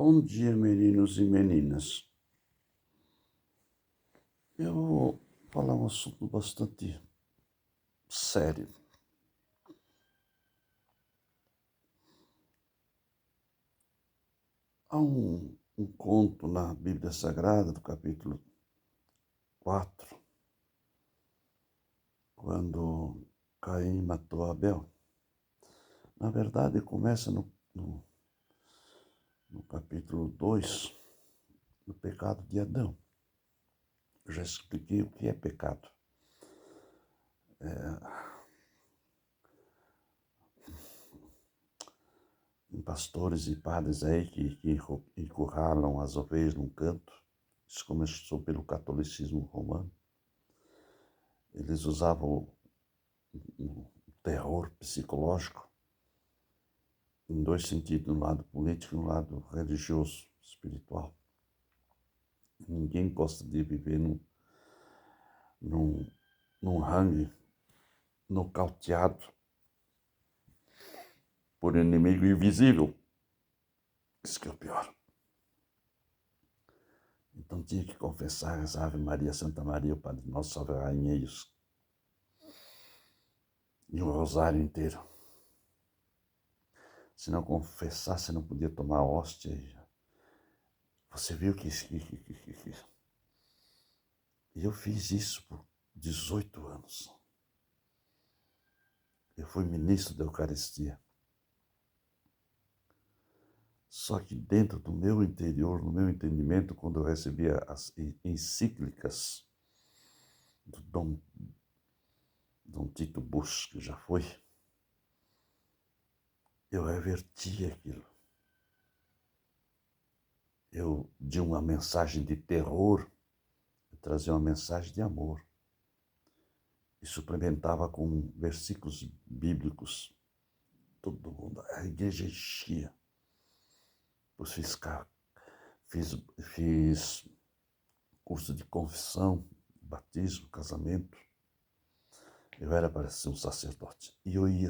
Bom dia, meninos e meninas. Eu vou falar um assunto bastante sério. Há um conto na Bíblia Sagrada, do capítulo 4, quando Caim matou Abel. Na verdade, começa no capítulo 2, no pecado de Adão. Eu já expliquei o que é pecado. Tem pastores e padres aí que encurralam as ovelhas num canto. Isso começou pelo catolicismo romano. Eles usavam um terror psicológico em dois sentidos, no lado político e no lado religioso, espiritual. Ninguém gosta de viver num rangue nocauteado por inimigo invisível. Isso que é o pior. Então tinha que confessar as Ave Maria, Santa Maria, o Padre Nosso, Salve Rainha e o rosário inteiro. Se não confessasse, não podia tomar hóstia. Você viu que... E eu fiz isso por 18 anos. Eu fui ministro da Eucaristia. Só que dentro do meu interior, no meu entendimento, quando eu recebia as encíclicas do Dom Tito Bush, que já foi, eu reverti aquilo. Eu, de uma mensagem de terror, eu trazia uma mensagem de amor. E suplementava com versículos bíblicos. Todo mundo, a igreja enchia. Depois fiz curso de confissão, batismo, casamento. Eu era para ser um sacerdote. E eu ia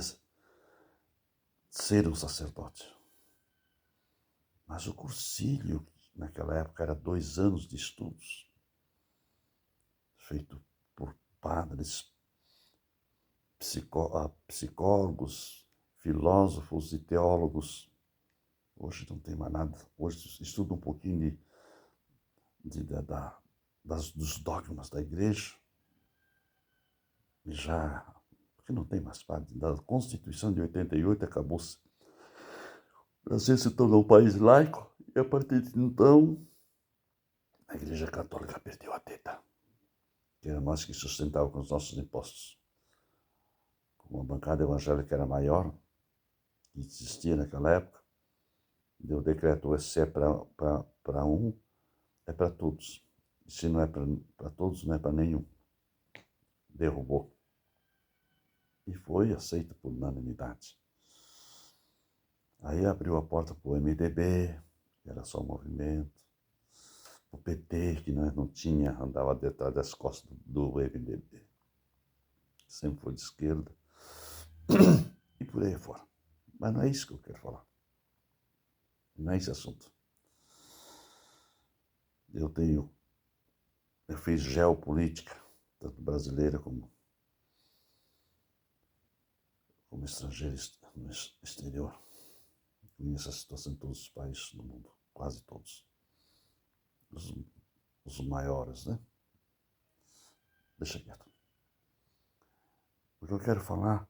ser um sacerdote. Mas o cursilho, naquela época, era 2 anos de estudos, feito por padres, psicólogos, filósofos e teólogos. Hoje não tem mais nada. Hoje estudo um pouquinho dos dogmas da igreja. E já, porque não tem mais padre, da Constituição de 88 acabou-se. O Brasil se tornou um país laico e a partir de então a Igreja Católica perdeu a teta, que era nós que sustentávamos com os nossos impostos. Como a bancada evangélica era maior, que existia naquela época, deu o decreto, se é para um, é para todos. E se não é para todos, não é para nenhum. Derrubou. E foi aceito por unanimidade. Aí abriu a porta para o MDB, que era só um movimento. O PT, que não tinha, andava detrás das costas do MDB. Sempre foi de esquerda. E por aí fora. Mas não é isso que eu quero falar. Não é esse assunto. Eu fiz geopolítica, tanto brasileira como estrangeira no exterior. Conheço a situação em todos os países do mundo, quase todos. Os maiores, né? Deixa quieto. O que eu quero falar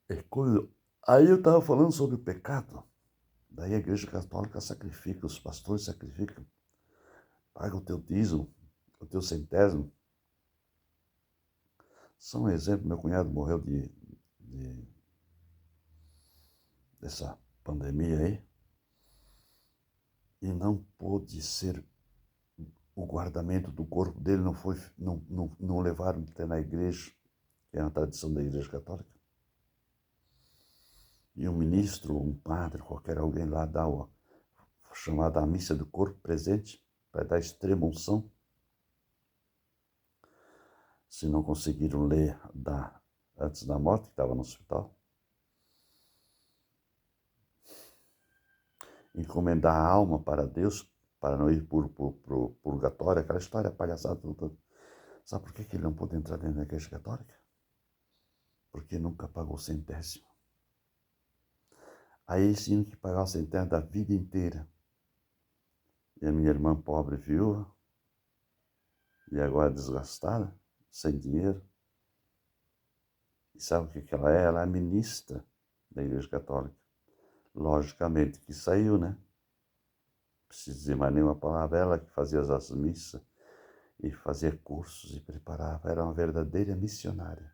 é quando... Aí eu estava falando sobre o pecado. Daí a Igreja Católica sacrifica, os pastores sacrificam. Paga o teu dízimo, o teu centésimo. Só um exemplo, meu cunhado morreu dessa pandemia aí. E não pôde ser... O guardamento do corpo dele não levaram até na igreja, que é uma tradição da Igreja Católica. E um ministro, um padre, qualquer alguém lá dá o chamada missa do corpo presente, para dar extrema unção. Se não conseguiram ler antes da morte, que estava no hospital. encomendar a alma para Deus, para não ir para o purgatório, aquela história palhaçada toda. Sabe por que ele não pôde entrar dentro da igreja católica? Porque nunca pagou centésimo. Aí eles tinham que pagar o centésimo da vida inteira. E a minha irmã pobre, viúva, e agora desgastada, sem dinheiro. E sabe o que ela é? Ela é ministra da Igreja Católica. Logicamente que saiu, né? Não preciso dizer mais nenhuma palavra. Ela que fazia as missas e fazia cursos e preparava. Era uma verdadeira missionária.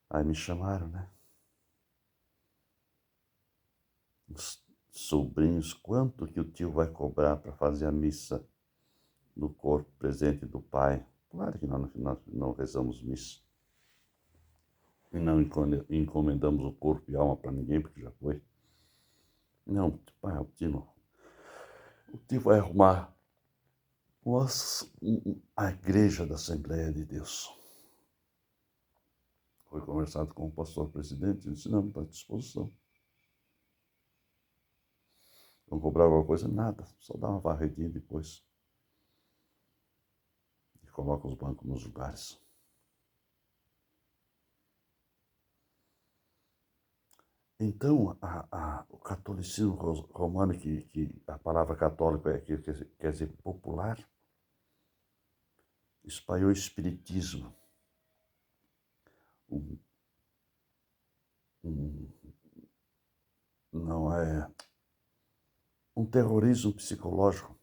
Aí me chamaram, né? Os sobrinhos, quanto que o tio vai cobrar para fazer a missa no corpo presente do pai? Claro que nós não rezamos missa. E não encomendamos o corpo e alma para ninguém, porque já foi. Não, pai, o tio vai arrumar a igreja da Assembleia de Deus. Foi conversado com o pastor presidente, ele disse, não, está à disposição. Não cobrar alguma coisa? Nada, só dá uma varredinha depois. E coloca os bancos nos lugares. Então, o catolicismo romano, que a palavra católico quer dizer popular, espalhou o espiritismo, um, não é um terrorismo psicológico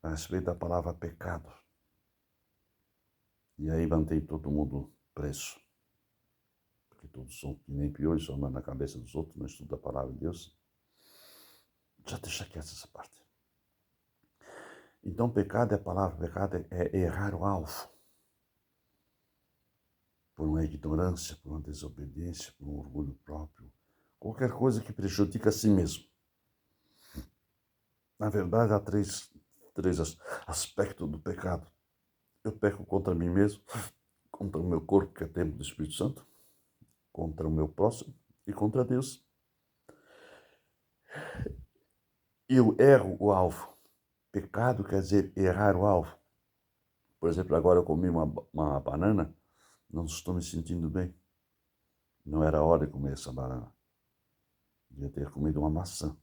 a respeito da palavra pecado. E aí mantém todo mundo preso. Porque todos são que nem piolhos, só na cabeça dos outros, não estuda a palavra de Deus. Já deixa quieto essa parte. Então, pecado é errar o alvo. Por uma ignorância, por uma desobediência, por um orgulho próprio. Qualquer coisa que prejudica a si mesmo. Na verdade, há três aspectos do pecado. Eu peco contra mim mesmo, contra o meu corpo, que é templo do Espírito Santo, contra o meu próximo e contra Deus. Eu erro o alvo. Pecado quer dizer errar o alvo. Por exemplo, agora eu comi uma banana, não estou me sentindo bem. Não era hora de comer essa banana. Devia ter comido uma maçã.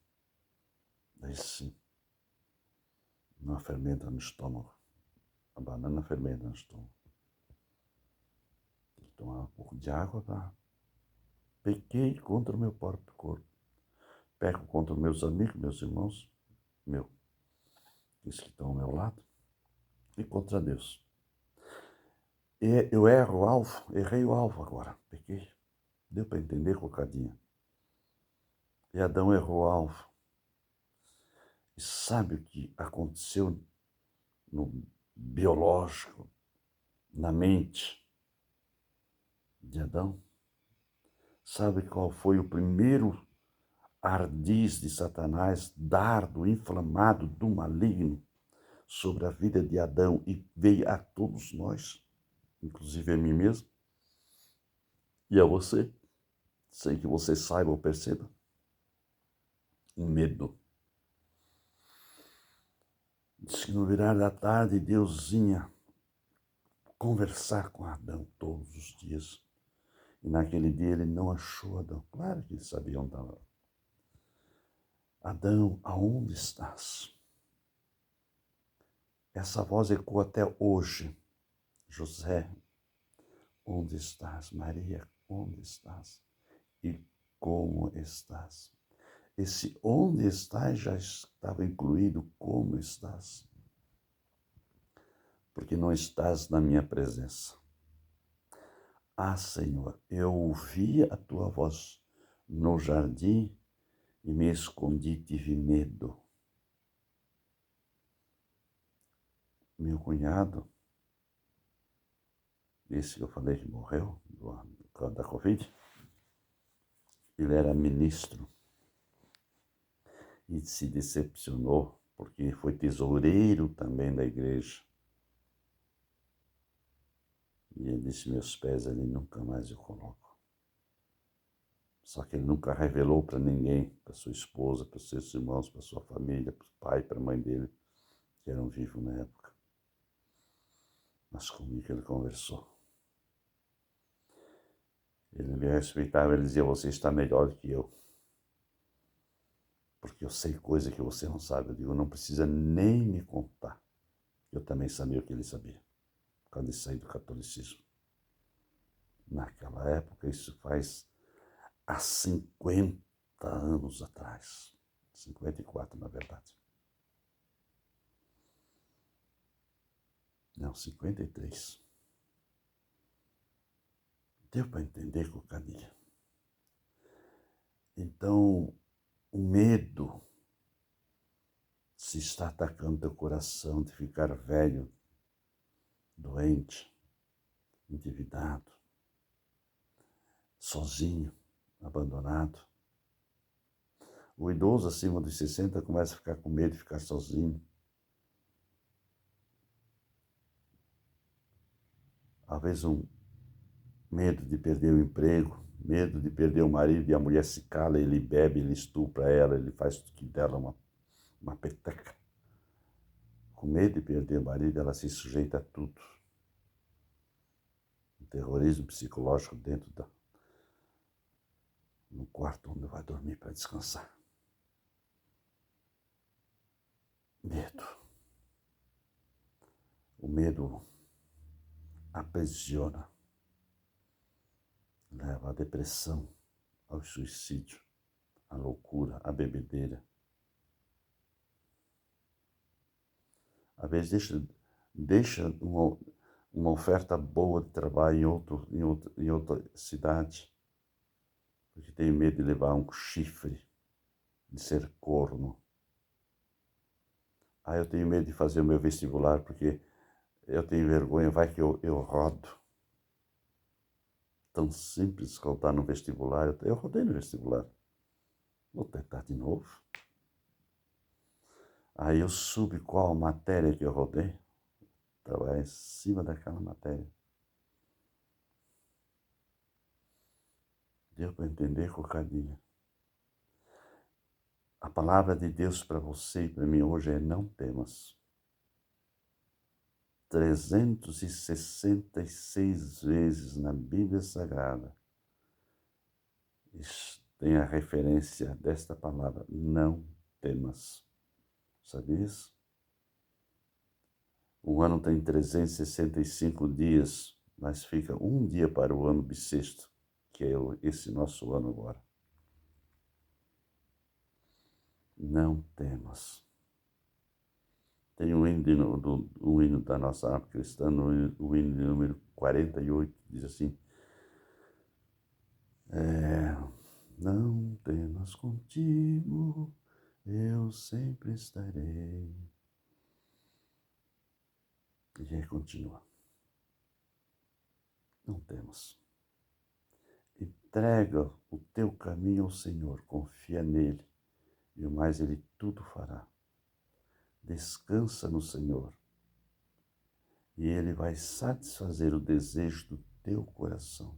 Daí sim, não fermenta no estômago. A banana fermenta no estômago. Tem que tomar um pouco de água para... Pequei contra o meu próprio corpo. Peco contra meus amigos, meus irmãos, esses que estão ao meu lado, e contra Deus. E eu erro o alvo, errei o alvo agora, pequei. Deu para entender, cocadinha? E Adão errou o alvo. E sabe o que aconteceu no biológico, na mente de Adão? Sabe qual foi o primeiro ardis de Satanás, dardo inflamado do maligno sobre a vida de Adão e veio a todos nós, inclusive a mim mesmo e a você, sem que você saiba ou perceba? O medo. Diz que no virar da tarde Deus vinha conversar com Adão todos os dias. E naquele dia ele não achou Adão. Claro que ele sabia onde estava. Adão, aonde estás? Essa voz ecoa até hoje. José, onde estás? Maria, onde estás? E como estás? Esse onde estás já estava incluído como estás. Porque não estás na minha presença. Ah, Senhor, eu ouvi a tua voz no jardim e me escondi, tive medo. Meu cunhado, esse que eu falei que morreu da Covid, ele era ministro e se decepcionou porque foi tesoureiro também da igreja. E ele disse, meus pés ali nunca mais eu coloco. Só que ele nunca revelou para ninguém, para sua esposa, para seus irmãos, para sua família, para o pai, para a mãe dele, que eram vivos na época. Mas comigo ele conversou. Ele me respeitava, ele dizia, você está melhor do que eu. Porque eu sei coisa que você não sabe. Eu digo, não precisa nem me contar. Eu também sabia o que ele sabia, quando ele saiu do catolicismo. Naquela época, isso faz há 50 anos atrás. 54, na verdade. Não, 53. Deu para entender com carinho. Então, o medo, se está atacando teu coração de ficar velho, doente, endividado, sozinho, abandonado. O idoso acima dos 60 começa a ficar com medo de ficar sozinho. Às vezes medo de perder o emprego, medo de perder o marido e a mulher se cala, ele bebe, ele estupra ela, ele faz dela uma peteca. Com medo de perder o marido, ela se sujeita a tudo. Um terrorismo psicológico no quarto onde vai dormir para descansar. Medo. O medo aprisiona, leva à depressão, ao suicídio, à loucura, à bebedeira. Às vezes deixa uma oferta boa de trabalho em outra cidade, porque tem medo de levar um chifre, de ser corno. Eu tenho medo de fazer o meu vestibular, porque eu tenho vergonha, vai que eu rodo. Tão simples rodar no vestibular. Eu rodei no vestibular. Vou tentar de novo. Aí eu soube qual matéria que eu rodei. Estava em cima daquela matéria. Deu para entender com carinho. A palavra de Deus para você e para mim hoje é não temas. 366 vezes na Bíblia Sagrada tem a referência desta palavra, não temas. Sabia isso? O ano tem 365 dias, mas fica um dia para o ano bissexto, que é esse nosso ano agora. Não temas. Tem um hino da nossa arte cristã, o hino número 48, diz assim, não temas, contigo eu sempre estarei. E aí continua. Não temas. Entrega o teu caminho ao Senhor, confia nele, e o mais ele tudo fará. Descansa no Senhor, e ele vai satisfazer o desejo do teu coração.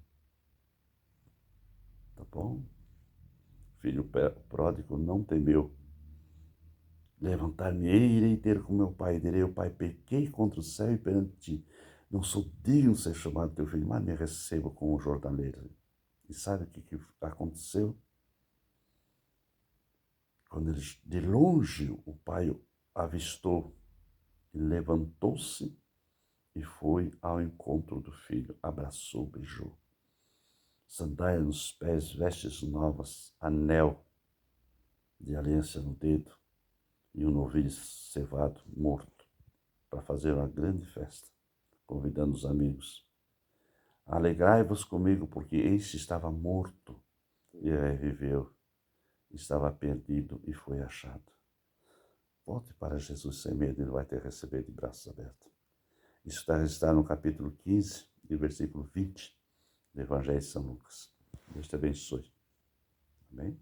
Tá bom? Filho pródigo não temeu. Levantar-me-ei, irei ter com meu pai, direi, o pai, pequei contra o céu e perante ti. Não sou digno de ser chamado teu filho, mas me receba como jornaleiro. E sabe o que aconteceu? Quando ele, de longe o pai avistou, ele levantou-se e foi ao encontro do filho, abraçou, beijou. Sandália nos pés, vestes novas, anel de aliança no dedo e um novilho cevado morto, para fazer uma grande festa, convidando os amigos. Alegrai-vos comigo, porque este estava morto e reviveu, estava perdido e foi achado. Volte para Jesus sem medo, ele vai te receber de braços abertos. Isso está registrado no capítulo 15, e versículo 20 do Evangelho de São Lucas. Deus te abençoe. Amém?